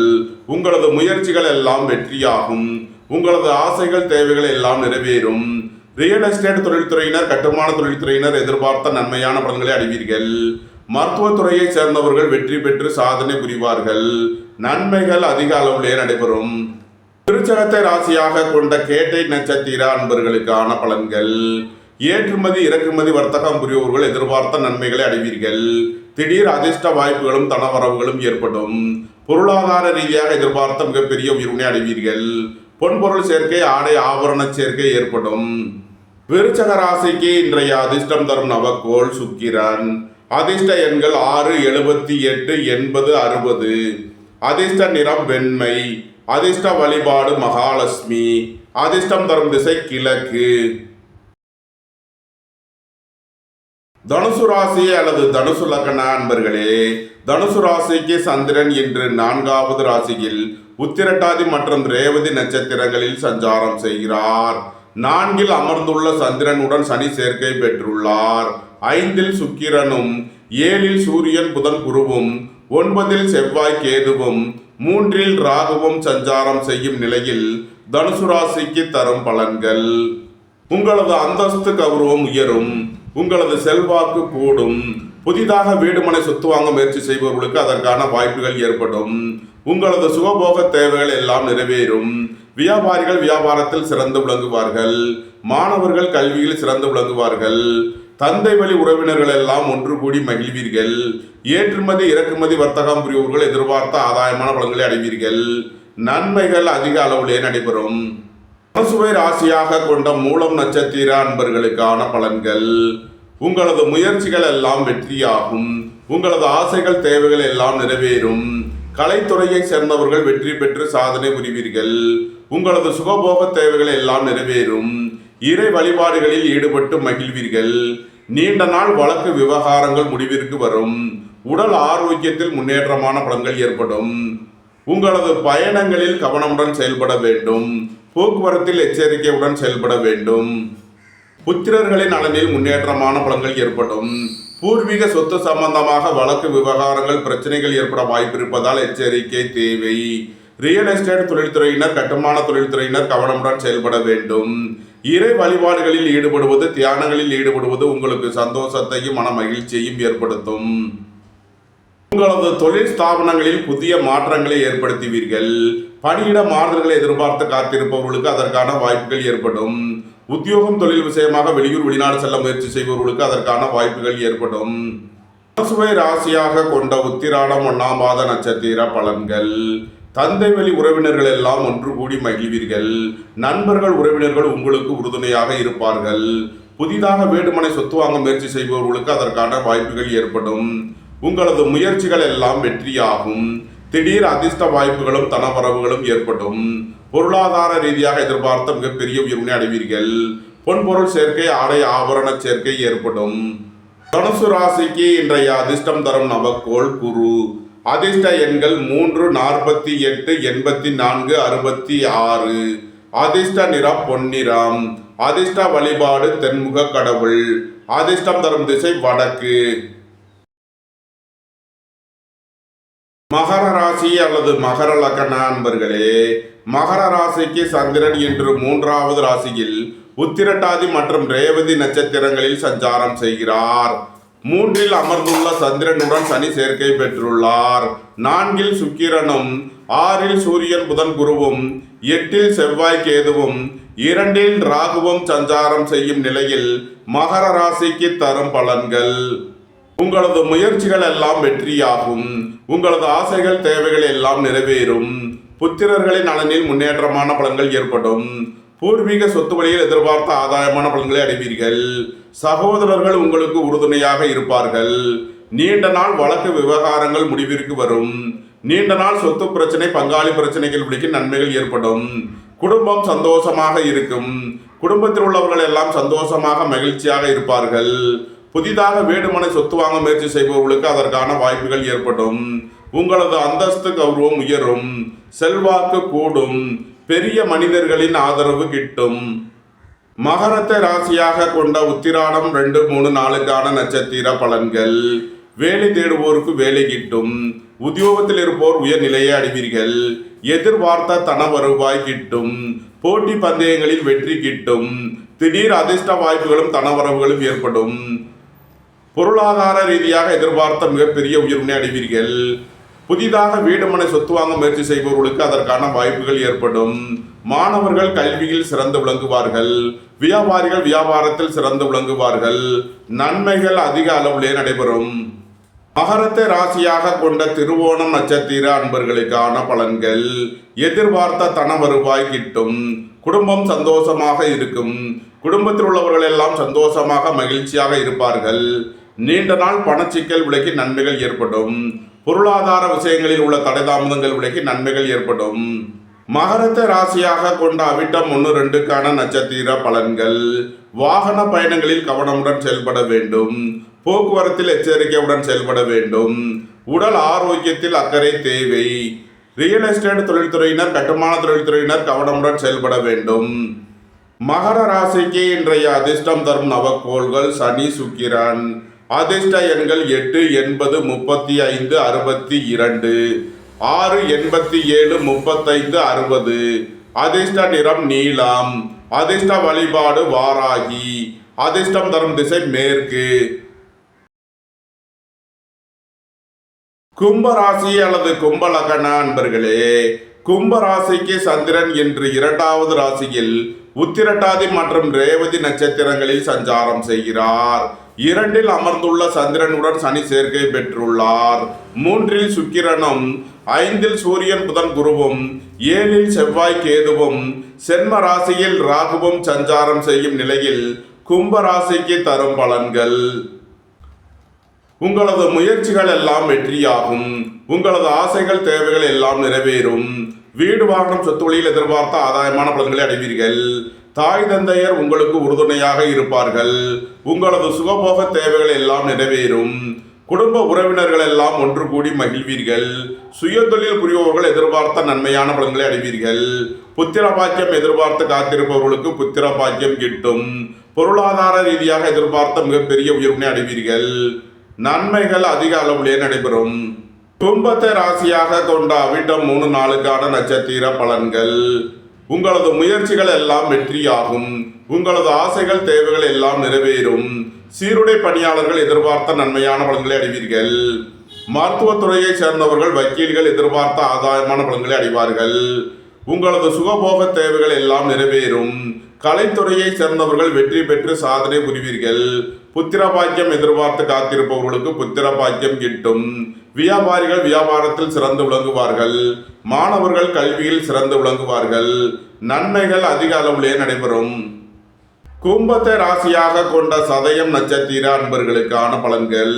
உங்களது முயற்சிகள் எல்லாம் வெற்றியாகும். உங்களது ஆசைகள் தேவைகள் எல்லாம் நிறைவேறும். ரியல் எஸ்டேட் தொழில்துறையினர், கட்டுமான தொழில்துறையினர் எதிர்பார்த்த நன்மையான பலன்களை அடைவீர்கள். மருத்துவத்துறையை சேர்ந்தவர்கள் வெற்றி பெற்று சாதனை புரிவார்கள். நன்மைகள் அதிக அளவிலே நடைபெறும். விருச்சகத்தை ராசியாக கொண்ட கேட்டை நட்சத்திர அன்பர்களுக்கான பலன்கள். ஏற்றுமதி இறக்குமதி வர்த்தகம் புரிபவர்கள் எதிர்பார்த்த நன்மைகளை அடைவீர்கள். திடீர் அதிர்ஷ்ட வாய்ப்புகளும் தனவரவுகளும் ஏற்படும். பொருளாதார ரீதியாக எதிர்பார்த்த மிகப்பெரிய உயர்வினை அடைவீர்கள். பொன்பொருள் சேர்க்கை, ஆடை ஆபரண சேர்க்கை ஏற்படும். விருச்சக ராசிக்கு இன்றைய அதிர்ஷ்டம் தரும் நவக்கோள் சுக்கிரன். அதிர்ஷ்ட எண்கள் 6, 78, 80, 60. அதிர்ஷ்ட நிறம் வெண்மை. அதிர்ஷ்ட வழிபாடு மகாலட்சுமி. அதிர்ஷ்டம் தரும் திசை கிழக்கு. தனுசு ராசி அல்லது தனுசு லக்ன அன்பர்களே, தனுசு ராசிக்கு சந்திரன் இன்று 4வது ராசியில் உத்திரட்டாதி மற்றும் ரேவதி நட்சத்திரங்களில் சஞ்சாரம் செய்கிறார். 4ல் அமர்ந்துள்ள சந்திரனுடன் சனி சேர்க்கை பெற்றுள்ளார். 5ல் சுக்கிரனும், 7ல் சூரியன் புதன் குருவும், 9ல் செவ்வாய் கேதுவும், 3ல் ராகுவும் சஞ்சாரம் செய்யும் நிலையில் தனுசு ராசிக்கு தரும் பலன்கள். உங்களது அந்தஸ்து கௌரவம் உயரும். உங்களது செல்வாக்கு கூடும். புதிதாக வீடுமனை சொத்து வாங்க முயற்சி செய்பவர்களுக்கு அதற்கான வாய்ப்புகள் ஏற்படும். உங்களது சுகபோக தேவைகள் எல்லாம் நிறைவேறும். வியாபாரிகள் வியாபாரத்தில் சிறந்து விளங்குவார்கள். மாணவர்கள் கல்வியில் சிறந்து விளங்குவார்கள். தந்தை வழி உறவினர்கள் எல்லாம் ஒன்று கூடி மகிழ்வீர்கள். ஏற்றுமதி இறக்குமதி வர்த்தகம் புரிபவர்கள் எதிர்பார்த்த ஆதாயமான பலன்களை அடைவீர்கள். நன்மைகள் அதிக அளவிலே நடைபெறும். தனுசுவை ராசியாக கொண்ட மூலம் நட்சத்திர அன்பர்களுக்கான பலன்கள். உங்களது முயற்சிகள் எல்லாம் வெற்றியாகும். உங்களது ஆசைகள் தேவைகள் எல்லாம் நிறைவேறும். கலைத்துறையை சேர்ந்தவர்கள் வெற்றி பெற்று சாதனை புரிவீர்கள். உங்களது சுகபோக தேவைகள் எல்லாம் நிறைவேறும். இறை வழிபாடுகளில் ஈடுபட்டு மகிழ்வீர்கள். நீண்ட நாள் வழக்கு விவகாரங்கள் முடிவிற்கு வரும். உடல் ஆரோக்கியத்தில் முன்னேற்றமான பலன்கள் ஏற்படும். உங்களது பயணங்களில் கவனமுடன் செயல்பட வேண்டும். போக்குவரத்தில் எச்சரிக்கையுடன் செயல்பட வேண்டும். புத்திரர்களின் நலனில் முன்னேற்றமான பலன்கள் ஏற்படும். பூர்வீக சொத்து சம்பந்தமாக வழக்கு விவகாரங்கள் பிரச்சனைகள் ஏற்பட வாய்ப்பு இருப்பதால் எச்சரிக்கை தேவை. ரியல் எஸ்டேட் தொழில்துறையினர், கட்டுமான தொழில்துறையினர் கவனமுடன் செயல்பட வேண்டும். இறை வழிபாடுகளில் ஈடுபடுவது, தியானங்களில் ஈடுபடுவது உங்களுக்கு சந்தோஷத்தையும் மன மகிழ்ச்சியையும் ஏற்படுத்தும். உங்களது தொழில் ஸ்தாபனங்களில் புதிய மாற்றங்களை ஏற்படுத்துவீர்கள். பணியிட மாறுதல்களை எதிர்பார்த்து காத்திருப்பவர்களுக்கு அதற்கான வாய்ப்புகள் ஏற்படும். உத்தியோகம் தொழில் விஷயமாக வெளியூர் வெளிநாடு செல்ல முயற்சி செய்பவர்களுக்கு அதற்கான வாய்ப்புகள் ஏற்படும். சுவை ராசியாக கொண்ட உத்திராடம் 1ஆம் பாத நட்சத்திர பலன்கள். தந்தை வழி உறவினர்கள் எல்லாம் ஒன்று கூடி மகிழ்வீர்கள். நண்பர்கள் உறவினர்கள் உங்களுக்கு உறுதுணையாக இருப்பார்கள். புதிதாக வீடுமனை சொத்து வாங்க முயற்சி செய்பவர்களுக்கு அதற்கான வாய்ப்புகள் ஏற்படும். உங்களது முயற்சிகள் எல்லாம் வெற்றியாகும். திடீர் அதிர்ஷ்ட வாய்ப்புகளும் தனவரவுகளும் ஏற்படும். பொருளாதார ரீதியாக எதிர்பார்த்த மிகப்பெரிய உயர்வினை அடைவீர்கள். பொன்பொருள் சேர்க்கை, ஆடை ஆபரண சேர்க்கை ஏற்படும். தனுசு ராசிக்கு இன்றைய அதிர்ஷ்டம் தரும் நவக்கோள் குரு. அதிர்ஷ்ட எண்கள் 3, 48, 84, 66. அதிர்ஷ்ட நிறம் பொன்னிறம். அதிர்ஷ்ட வழிபாடு தென்முக கடவுள். அதிர்ஷ்டம் தரும் திசை வடக்கு. மகர ராசி அல்லது மகர லக்ன அன்பர்களே, மகர ராசிக்கு சந்திரன் இன்று 3வது ராசியில் உத்திரட்டாதி மற்றும் ரேவதி நட்சத்திரங்களில் சஞ்சாரம் செய்கிறார். 3இல் அமர்ந்துள்ள சந்திரனுடன் சனி சேர்க்கை பெற்றுள்ளார். 4இல் சுக்கிரனும், 6இல் சூரியன் புதன் குருவும், 8இல் செவ்வாய் கேதுவும், 2இல் ராகுவும் சஞ்சாரம் செய்யும் நிலையில் மகர ராசிக்கு தரும் பலன்கள். உங்களது முயற்சிகள் எல்லாம் வெற்றியாகும். உங்களது ஆசைகள் தேவைகள் எல்லாம் நிறைவேறும். புத்திரர்களின் நலனில் முன்னேற்றமான பலன்கள் ஏற்படும். பூர்வீக சொத்து வழியில் எதிர்பார்த்த ஆதாயமான பலன்களை அடைவீர்கள். சகோதரர்கள் உங்களுக்கு உறுதுணையாக இருப்பார்கள். நீண்ட நாள் வழக்கு விவகாரங்கள் முடிவிற்கு வரும். நீண்ட நாள் சொத்து பிரச்சனை, பங்காளி பிரச்சனைகள் விலைக்கு நன்மைகள் ஏற்படும். குடும்பம் சந்தோஷமாக இருக்கும். குடும்பத்தில் உள்ளவர்கள் எல்லாம் சந்தோஷமாக மகிழ்ச்சியாக இருப்பார்கள். புதிதாக வீடுமனை சொத்து வாங்க முயற்சி செய்பவர்களுக்கு அதற்கான வாய்ப்புகள் ஏற்படும். உங்களது அந்தஸ்து கௌரவம் உயரும். செல்வாக்கு கூடும். பெரிய மனிதர்களின் ஆதரவு கிட்டும். மகரத்தை ராசியாக கொண்ட உத்திராடம் 2, 3, 4க்கான நட்சத்திர பலன்கள். வேலை தேடுவோருக்கு வேலை கிட்டும். உத்தியோகத்தில் இருப்போர் உயர்நிலையை அடைவீர்கள். எதிர்பார்த்த தன வருவாய் கிட்டும். போட்டி பந்தயங்களில் வெற்றி கிட்டும். திடீர் அதிர்ஷ்ட வாய்ப்புகளும் தனவரவுகளும் ஏற்படும். பொருளாதார ரீதியாக எதிர்பார்த்த மிகப்பெரிய உயர்வினை அடைவீர்கள். புதிதாக வீடுமனை சொத்து வாங்க முயற்சி செய்பவர்களுக்கு அதற்கான வாய்ப்புகள் ஏற்படும். மாணவர்கள் கல்வியில் சிறந்து விளங்குவார்கள். வியாபாரிகள் வியாபாரத்தில் சிறந்து விளங்குவார்கள். நன்மைகள் அதிக அளவிலே நடைபெறும். மகரத்தை ராசியாக கொண்ட திருவோணம் நட்சத்திர அன்பர்களுக்கான பலன்கள். எதிர்பார்த்த தன வருவாய் கிட்டும். குடும்பம் சந்தோஷமாக இருக்கும். குடும்பத்தில் உள்ளவர்கள் எல்லாம் சந்தோஷமாக மகிழ்ச்சியாக இருப்பார்கள். நீண்ட நாள் பணச்சிக்கல் விலகி நன்மைகள் ஏற்படும். பொருளாதார விஷயங்களில் உள்ள தடை தாமதங்கள் விலகி நன்மைகள் ஏற்படும். மகரத்தை ராசியாக கொண்ட அவிட்டம் 1, 2க்கான நட்சத்திர பலன்கள். வாகன பயணங்களில் கவனமுடன் செயல்பட வேண்டும். போக்குவரத்தில் எச்சரிக்கையுடன் செயல்பட வேண்டும். உடல் ஆரோக்கியத்தில் அக்கறை தேவை. ரியல் எஸ்டேட் தொழில்துறையினர், கட்டுமான தொழில்துறையினர் கவனமுடன் செயல்பட வேண்டும். மகர ராசிக்கு இன்றைய அதிர்ஷ்டம் தரும் நவக்கோள்கள் சனி, சுக்கிரன். அதிர்ஷ்ட எண்கள் 8, 80, 35, 62, 6, 87, 35, 60. அதிர்ஷ்ட நிறம் நீலம். அதிர்ஷ்ட வழிபாடு வாராகி. அதிர்ஷ்டம் தரும் திசை மேற்கு. கும்பராசி அல்லது கும்ப லக்ன அன்பர்களே, கும்பராசிக்கு சந்திரன் இன்று 2வது ராசியில் உத்திரட்டாதி மற்றும் ரேவதி நட்சத்திரங்களில் சஞ்சாரம் செய்கிறார். 2இல் அமர்ந்துள்ள சந்திரனுடன் சனி சேர்க்கை பெற்றுள்ளார். 3இல் சுக்கிரனும், 5இல் சூரியன் புதன் குருவும், 7இல் செவ்வாய் கேதுவும், சென்ம ராசியில் ராகுவும் சஞ்சாரம் செய்யும் நிலையில் கும்பராசிக்கு தரும் பலன்கள். உங்களது முயற்சிகள் எல்லாம் வெற்றியாகும். உங்களது ஆசைகள் தேவைகள் எல்லாம் நிறைவேறும். வீடு வாகனம் சொத்து வழியில் எதிர்பார்த்த ஆதாயமான பலன்களை அடைவீர்கள். தாய் தந்தையர் உங்களுக்கு உறுதுணையாக இருப்பார்கள். உங்களது சுகபோக தேவைகள் எல்லாம் நிறைவேறும். குடும்ப உறவினர்கள் எல்லாம் ஒன்று கூடி மகிழ்வீர்கள். சுய தொழில் புரிபவர்கள் எதிர்பார்த்த நன்மையான பலன்களை அடைவீர்கள். புத்திர பாக்கியம் எதிர்பார்த்து காத்திருப்பவர்களுக்கு புத்திர பாக்கியம் கிட்டும். பொருளாதார ரீதியாக எதிர்பார்த்த மிகப்பெரிய உயர்வினை அடைவீர்கள். நன்மைகள் அதிக அளவிலே நடைபெறும். கும்பத்தை ராசியாக கொண்ட அவிட்டம் 3, 4க்கான நட்சத்திர பலன்கள். உங்களது முயற்சிகள் எல்லாம் வெற்றியாகும். உங்களது ஆசைகள் தேவைகள் எல்லாம் நிறைவேறும். சீருடை பணியாளர்கள் எதிர்பார்த்த நன்மையான பலன்களை அடைவீர்கள். மருத்துவத்துறையை சேர்ந்தவர்கள், வக்கீல்கள் எதிர்பார்த்த ஆதாயமான பலன்களை அடைவார்கள். உங்களது சுகபோக தேவைகள் எல்லாம் நிறைவேறும். கலைத்துறையை சேர்ந்தவர்கள் வெற்றி பெற்று சாதனை புரிவீர்கள். புத்திர பாக்கியம் எதிர்பார்த்து காத்திருப்பவர்களுக்கு புத்திர பாக்கியம் கிட்டும். வியாபாரிகள் வியாபாரத்தில் சிறந்து விளங்குவார்கள். மாணவர்கள் கல்வியில் சிறந்து விளங்குவார்கள். நன்மைகள் அதிக அளவிலே நடைபெறும். கும்பத்தை ராசியாக கொண்ட சதயம் நட்சத்திர அன்பர்களுக்கான பலன்கள்.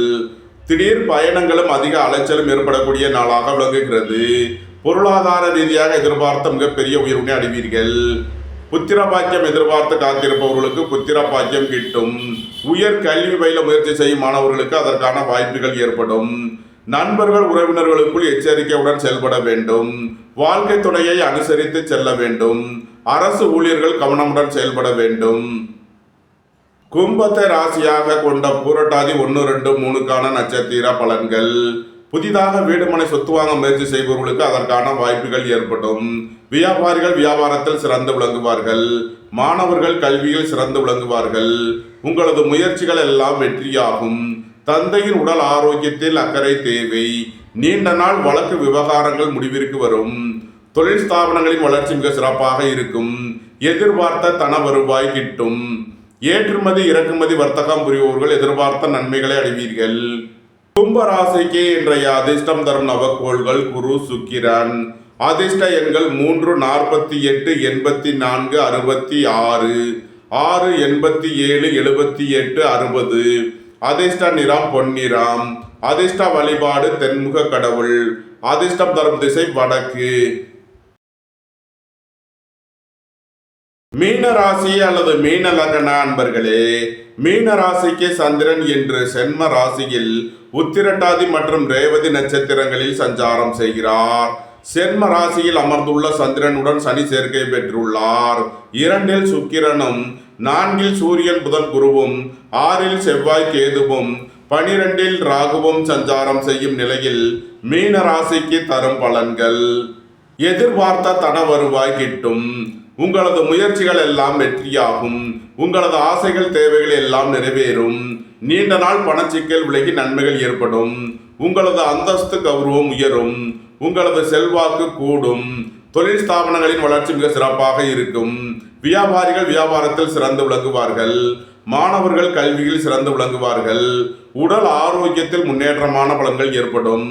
திடீர் பயணங்களும் அதிக அலைச்சலும் ஏற்படக்கூடிய நாளாக விளங்குகிறது. பொருளாதார ரீதியாக எதிர்பார்த்த மிகப்பெரிய உயர்வினை அடைவீர்கள். புத்திர பாக்கியம் எதிர்பார்த்து காத்திருப்பவர்களுக்கு புத்திர பாக்கியம் கிட்டும். உயர் கல்வி பயில முயற்சி செய்யும் மாணவர்களுக்கு அதற்கான வாய்ப்புகள் ஏற்படும். நண்பர்கள் உறவினர்களுக்குள் எச்சரிக்கையுடன் செயல்பட வேண்டும். வாழ்க்கை துணையை அனுசரித்து செல்ல வேண்டும். அரசு ஊழியர்கள் கவனமுடன் செயல்பட வேண்டும். கும்பத்தை ராசியாக கொண்ட பூரட்டாதி 1, 2, 3க்கான நட்சத்திர பலன்கள். புதிதாக வீடு மனை சொத்து வாங்க முயற்சி செய்பவர்களுக்கு அதற்கான வாய்ப்புகள் ஏற்படும். வியாபாரிகள் வியாபாரத்தில் சிறந்து விளங்குவார்கள். மாணவர்கள் கல்வியில் சிறந்து விளங்குவார்கள். உங்களது முயற்சிகள் எல்லாம் வெற்றியாகும். தந்தையின் உடல் ஆரோக்கியத்தில் அக்கறை தேவை. நீண்ட நாள் வழக்கு விவகாரங்கள் முடிவிற்கு வரும். தொழில் ஸ்தாபனங்களின் வளர்ச்சி மிக சிறப்பாக இருக்கும். எதிர்பார்த்த தன வருவாய் கிட்டும். ஏற்றுமதி இறக்குமதி வர்த்தகம் புரிபவர்கள் எதிர்பார்த்த நன்மைகளை அடைவீர்கள். கும்பராசிக்கு இன்றைய அதிர்ஷ்டம் தரும் நவக்கோள்கள் குரு, சுக்கிரன். அதிர்ஷ்ட எண்கள் 3, 48, 84, 66, 6, 87, 78, 60. அதிர்ஷ்ட நிறம் பொன்னிறம். அதிர்ஷ்ட வழிபாடு தென்முக கடவுள். அதிர்ஷ்டம் தரும் திசை வடக்கு. மீன ராசி அல்லது மீன லக்ன அன்பர்களே, மீன ராசிக்கு சந்திரன் என்று சென்ம ராசியில் உத்திரட்டாதி மற்றும் ரேவதி நட்சத்திரங்களில் சஞ்சாரம் செய்கிறார். சென்ம ராசியில் அமர்ந்துள்ள சந்திரனுடன் சனி சேர்க்கை பெற்றுள்ளார். 2ல் சுக்கிரனும், 4ல் சூரியன் புதன் குருவும், 6ல் செவ்வாய் கேதுவும், 12ல் ராகுவும் சஞ்சாரம் செய்யும் நிலையில் மீன ராசிக்கு தரும் பலன்கள். எதிர்பார்த்த தன வருவாய் கிட்டும். உங்களது முயற்சிகள் எல்லாம் வெற்றியாகும். உங்களது ஆசைகள் தேவைகள் எல்லாம் நிறைவேறும். நீண்ட நாள் பணச்சிக்கல் விலகி நன்மைகள் ஏற்படும். உங்களது அந்தஸ்து கௌரவம் உயரும். உங்களது செல்வாக்கு கூடும். தொழில் ஸ்தாபனங்களின் வளர்ச்சி மிக சிறப்பாக இருக்கும். வியாபாரிகள் வியாபாரத்தில் சிறந்து விளங்குவார்கள். மாணவர்கள் கல்வியில் சிறந்து விளங்குவார்கள். உடல் ஆரோக்கியத்தில் முன்னேற்றமான பலன்கள் ஏற்படும்.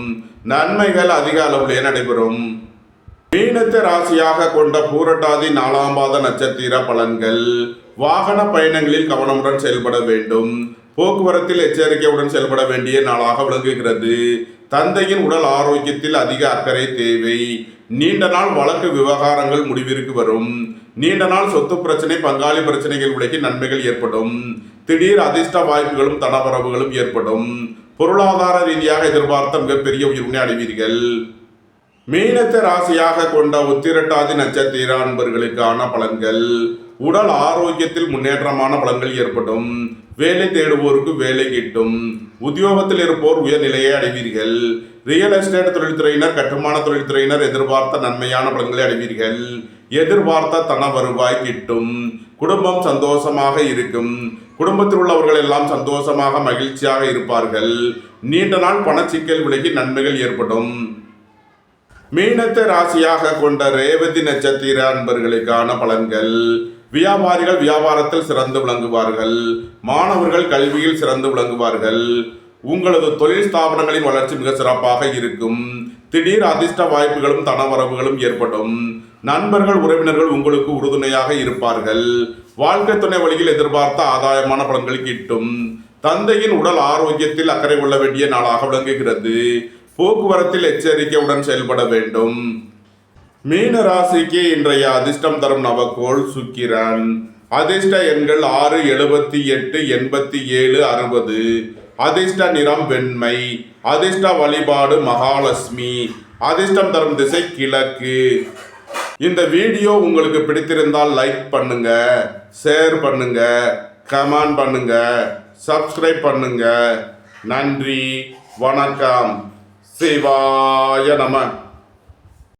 நன்மைகள் அதிக அளவிலே நடைபெறும். மீனத்தை ராசியாக கொண்ட பூரட்டாதி 4ஆம் பாத நட்சத்திர பலன்கள். வாகன பயணங்களில் கவனமுடன் செயல்பட வேண்டும். போக்குவரத்தில் எச்சரிக்கையுடன் செயல்பட வேண்டிய நாளாக விளங்குகிறது. தந்தையின் உடல் ஆரோக்கியத்தில் அதிக அக்கறை தேவை. நீண்ட நாள் வழக்கு விவகாரங்கள் முடிவிற்கு வரும். நீண்ட நாள் சொத்து பிரச்சனை, பங்காளி பிரச்சனைகள் விலகி நன்மைகள் ஏற்படும். திடீர் அதிர்ஷ்ட வாய்ப்புகளும் தனவரவுகளும் ஏற்படும். பொருளாதார ரீதியாக எதிர்பார்த்த மிகப்பெரிய உயர்வினை அடைவீர்கள். மீனத்தை ராசியாக கொண்ட உத்திரட்டாதி நட்சத்திர அன்பர்களுக்கான பலன்கள். உடல் ஆரோக்கியத்தில் முன்னேற்றமான பலன்கள் ஏற்படும். வேலை தேடுவோருக்கு வேலை கிட்டும். உத்தியோகத்தில் இருப்போர் உயர்நிலையை அடைவீர்கள். ரியல் எஸ்டேட் தொழில்துறையினர், கட்டுமான தொழில்துறையினர் எதிர்பார்த்த நன்மையான பலன்களை அடைவீர்கள். எதிர்பார்த்த தன வருவாய் கிட்டும். குடும்பம் சந்தோஷமாக இருக்கும். குடும்பத்தில் உள்ளவர்கள் எல்லாம் சந்தோஷமாக மகிழ்ச்சியாக இருப்பார்கள். நீண்ட நாள் பணச்சிக்கல் விலகி நன்மைகள் ஏற்படும். மீனத்தை ராசியாக கொண்ட ரேவதி நட்சத்திர அன்பர்களுக்கான பலன்கள். வியாபாரிகள் வியாபாரத்தில் சிறந்து விளங்குவார்கள். மாணவர்கள் கல்வியில் சிறந்து விளங்குவார்கள். உங்களது தொழில் ஸ்தாபனங்களின் வளர்ச்சி மிக சிறப்பாக இருக்கும். திடீர் அதிர்ஷ்ட வாய்ப்புகளும் தனவரவுகளும் ஏற்படும். நண்பர்கள் உறவினர்கள் உங்களுக்கு உறுதுணையாக இருப்பார்கள். வாழ்க்கை துணை வழியில் எதிர்பார்த்த ஆதாயமான பலன்கள் கிட்டும். தந்தையின் உடல் ஆரோக்கியத்தில் அக்கறை கொள்ள வேண்டிய நாளாக விளங்குகிறது. போக்குவரத்தில் எச்சரிக்கையுடன் செயல்பட வேண்டும். மீன ராசிக்கு இன்றைய அதிர்ஷ்டம் தரும் நவக்கோள் சுக்கிரன். அதிர்ஷ்ட எண்கள் 6, 78, 87, 60. அதிர்ஷ்ட நிறம் வெண்மை. அதிர்ஷ்ட வழிபாடு மகாலட்சுமி. அதிர்ஷ்டம் தரும் திசை கிழக்கு. இந்த வீடியோ உங்களுக்கு பிடித்திருந்தால் லைக் பண்ணுங்க, ஷேர் பண்ணுங்க, கமெண்ட் பண்ணுங்க, சப்ஸ்கிரைப் பண்ணுங்க. நன்றி, வணக்கம். சிவாய நம.